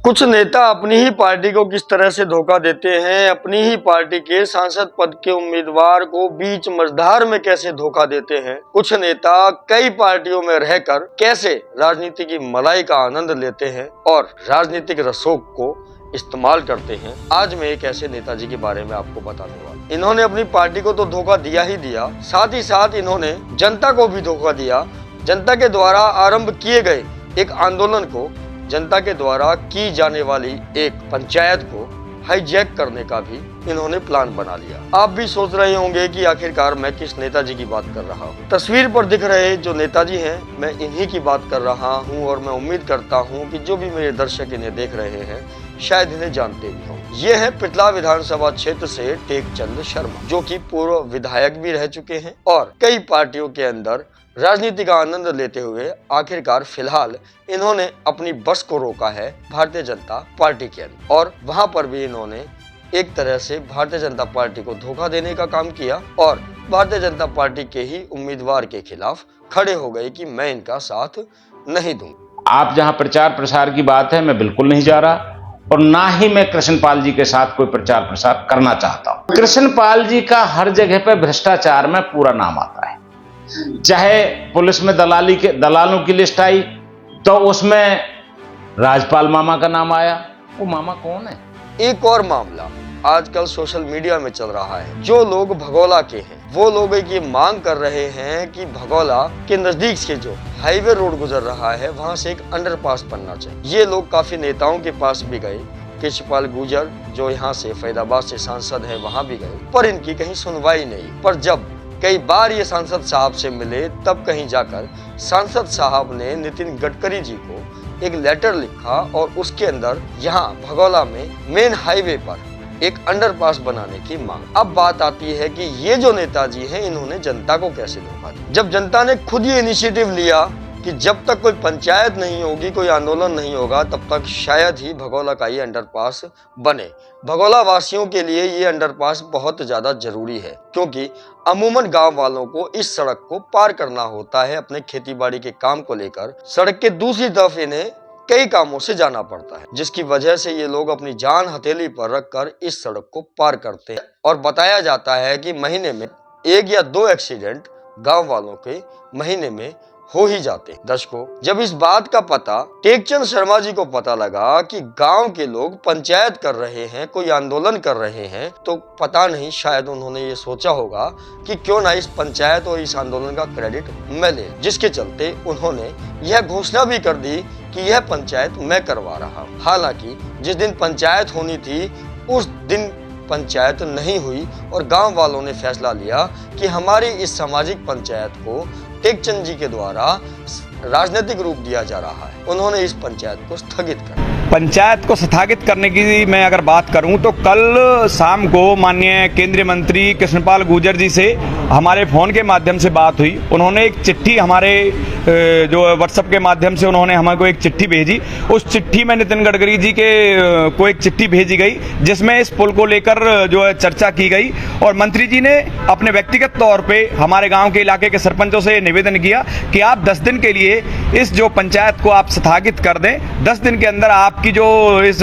कुछ नेता अपनी ही पार्टी को किस तरह से धोखा देते हैं, अपनी ही पार्टी के सांसद पद के उम्मीदवार को बीच मझधार में कैसे धोखा देते हैं। कुछ नेता कई पार्टियों में रहकर कैसे राजनीति की मलाई का आनंद लेते हैं और राजनीतिक रसोग को इस्तेमाल करते हैं। आज मैं एक ऐसे नेताजी के बारे में आपको बताने वाला। इन्होंने अपनी पार्टी को तो धोखा दिया ही दिया, साथ ही साथ इन्होंने जनता को भी धोखा दिया। जनता के द्वारा आरंभ किए गए एक आंदोलन को, जनता के द्वारा की जाने वाली एक पंचायत को हाईजैक करने का भी इन्होंने प्लान बना लिया। आप भी सोच रहे होंगे कि आखिरकार मैं किस नेताजी की बात कर रहा हूँ। तस्वीर पर दिख रहे जो नेताजी हैं, मैं इन्हीं की बात कर रहा हूँ और मैं उम्मीद करता हूँ कि जो भी मेरे दर्शक इन्हें देख रहे हैं शायद इन्हें जानते भी हों। ये है पिटला विधानसभा क्षेत्र से टेकचंद शर्मा, जो कि पूर्व विधायक भी रह चुके हैं और कई पार्टियों के अंदर राजनीति का आनंद लेते हुए आखिरकार फिलहाल इन्होंने अपनी बस को रोका है भारतीय जनता पार्टी के अंदर, और वहां पर भी इन्होंने एक तरह से भारतीय जनता पार्टी को धोखा देने का काम किया और भारतीय जनता पार्टी के ही उम्मीदवार के खिलाफ खड़े हो गए कि मैं इनका साथ नहीं दूंगा। आप जहां प्रचार प्रसार की बात है, मैं बिल्कुल नहीं जा रहा और ना ही मैं कृष्णपाल जी के साथ कोई प्रचार प्रसार करना चाहता हूं। कृष्णपाल जी का हर जगह पर भ्रष्टाचार में पूरा नाम आता है। चाहे पुलिस में दलालों की लिस्ट आई तो उसमें राजपाल मामा का नाम आया। वो मामा कौन है? एक और मामला आजकल सोशल मीडिया में चल रहा है। जो लोग भगोला के हैं वो लोग ये मांग कर रहे हैं कि भगोला के नजदीक से जो हाईवे रोड गुजर रहा है वहां से एक अंडरपास बनना चाहिए। ये लोग काफी नेताओं के पास भी गए, कृष्णपाल गुर्जर जो यहाँ से फरीदाबाद से सांसद है वहां भी गए, पर इनकी कहीं सुनवाई नहीं। पर जब कई बार ये सांसद साहब से मिले तब कहीं जाकर सांसद साहब ने नितिन गडकरी जी को एक लेटर लिखा और उसके अंदर यहाँ भगोला में मेन हाईवे पर एक अंडरपास बनाने की मांग। अब बात आती है कि ये जो नेताजी हैं इन्होंने जनता को कैसे धोखा दिया, जब जनता ने खुद ये इनिशिएटिव लिया कि जब तक कोई पंचायत नहीं होगी, कोई आंदोलन नहीं होगा, तब तक शायद ही भगोला का ये अंडरपास बने। भगोला वासियों के लिए ये अंडरपास बहुत ज्यादा जरूरी है, क्योंकि अमूमन गांव वालों को इस सड़क को पार करना होता है अपने खेतीबाड़ी के काम को लेकर। सड़क के दूसरी तरफ इन्हें कई कामों से जाना पड़ता है, जिसकी वजह से ये लोग अपनी जान हथेली पर रखकर इस सड़क को पार करते हैं। और बताया जाता है कि महीने में 1 या 2 एक्सीडेंट गाँव वालों के महीने में हो ही जाते। दर्शकों, जब इस बात का पता टेकचंद शर्मा जी को पता लगा कि गांव के लोग पंचायत कर रहे हैं, कोई आंदोलन कर रहे हैं, तो पता नहीं शायद उन्होंने ये सोचा होगा कि क्यों ना इस पंचायत और इस आंदोलन का क्रेडिट मैं ले, जिसके चलते उन्होंने यह घोषणा भी कर दी कि यह पंचायत मैं करवा रहा हूँ। हालांकि जिस दिन पंचायत होनी थी उस दिन पंचायत नहीं हुई और गांव वालों ने फैसला लिया कि हमारी इस सामाजिक पंचायत को टेकचंद जी के द्वारा राजनीतिक रूप दिया जा रहा है। उन्होंने इस पंचायत को स्थगित कर दिया। पंचायत को स्थगित करने की मैं अगर बात करूं तो कल शाम को माननीय केंद्रीय मंत्री कृष्णपाल गुर्जर जी से हमारे फ़ोन के माध्यम से बात हुई। उन्होंने एक चिट्ठी हमारे जो व्हाट्सएप के माध्यम से उन्होंने हमको एक चिट्ठी भेजी। उस चिट्ठी में नितिन गडकरी जी के को एक चिट्ठी भेजी गई जिसमें इस पुल को लेकर जो है चर्चा की गई और मंत्री जी ने अपने व्यक्तिगत तौर पे हमारे गाँव के इलाके के सरपंचों से निवेदन किया कि आप 10 दिन के लिए इस जो पंचायत को आप स्थगित कर दें। 10 दिन के अंदर आपकी जो इस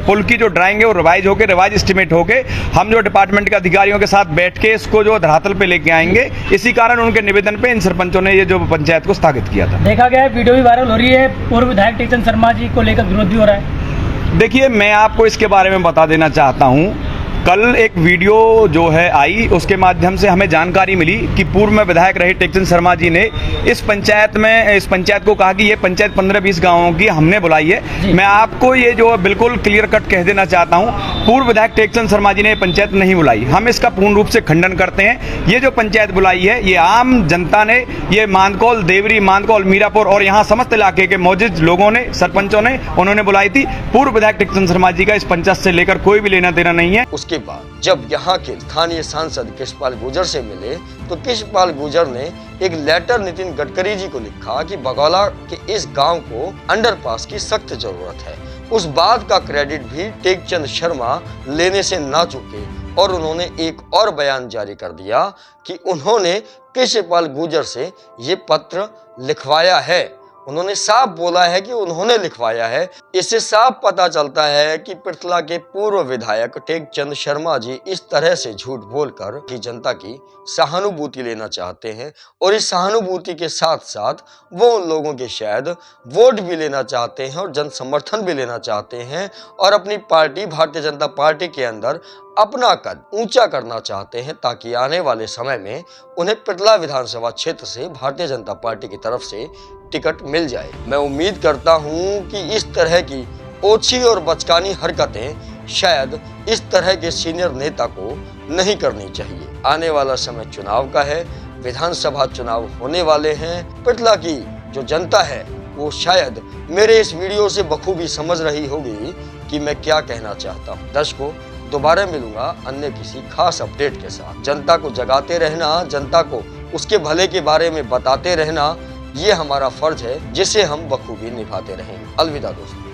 पुल की जो ड्राइंग है वो रिवाइज एस्टिमेट होके हम जो डिपार्टमेंट के अधिकारियों के साथ बैठ के इसको जो धरातल पे लेके आएंगे। इसी कारण उनके निवेदन पे इन सरपंचों ने ये जो पंचायत को स्थगित किया था। देखा गया है, वीडियो भी वायरल हो रही है, पूर्व विधायक टेकचंद शर्मा जी को लेकर विरोध भी हो रहा है। देखिए, मैं आपको इसके बारे में बता देना चाहता हूँ। कल एक वीडियो जो है आई, उसके माध्यम से हमें जानकारी मिली कि पूर्व में विधायक रहे टेकचंद शर्मा जी ने इस पंचायत को कहा कि ये पंचायत 15-20 गांवों की हमने बुलाई है। मैं आपको ये जो बिल्कुल क्लियर कट कह देना चाहता हूँ, पूर्व विधायक टेकचंद शर्मा जी ने पंचायत नहीं बुलाई। हम इसका पूर्ण रूप से खंडन करते हैं। ये जो पंचायत बुलाई है ये आम जनता ने, ये मांदकौल, देवरी, मांदकौल, मीरापुर और यहाँ समस्त इलाके के मौजूद लोगों ने, सरपंचों ने, उन्होंने बुलाई थी। पूर्व विधायक टेकचंद शर्मा जी का इस पंचायत से लेकर कोई भी लेना देना नहीं है। उसके बाद जब यहाँ के स्थानीय सांसद कृष्णपाल गुर्जर से मिले तो कृष्णपाल गुर्जर ने एक लेटर नितिन गडकरी जी को लिखा कि भगोला के इस गांव को अंडरपास की सख्त जरूरत है। उस बात का क्रेडिट भी टेकचंद शर्मा लेने से ना चूके और उन्होंने एक और बयान जारी कर दिया कि उन्होंने कृष्णपाल गुर्जर से ये पत्र लिखवाया है उन्होंने साफ बोला है कि उन्होंने लिखवाया है। इससे साफ पता चलता है कि पृथला के पूर्व विधायक टेकचंद शर्मा जी इस तरह से झूठ बोलकर की जनता की सहानुभूति लेना चाहते हैं और इस सहानुभूति के साथ साथ वो उन लोगों के शायद वोट भी लेना चाहते हैं और जन समर्थन भी लेना चाहते हैं और अपनी पार्टी भारतीय जनता पार्टी के अंदर अपना कद ऊंचा करना चाहते हैं ताकि आने वाले समय में उन्हें पृथला विधानसभा क्षेत्र से भारतीय जनता पार्टी की तरफ से टिकट मिल जाए। मैं उम्मीद करता हूं कि इस तरह की ओछी और बचकानी हरकतें शायद इस तरह के सीनियर नेता को नहीं करनी चाहिए। आने वाला समय चुनाव का है, विधानसभा चुनाव होने वाले हैं। पृथला की जो जनता है वो शायद मेरे इस वीडियो से बखूबी समझ रही होगी कि मैं क्या कहना चाहता हूँ। दर्शकों, दोबारा मिलूंगा अन्य किसी खास अपडेट के साथ। जनता को जगाते रहना, जनता को उसके भले के बारे में बताते रहना, ये हमारा फर्ज है जिसे हम बखूबी निभाते रहेंगे। अलविदा दोस्तों।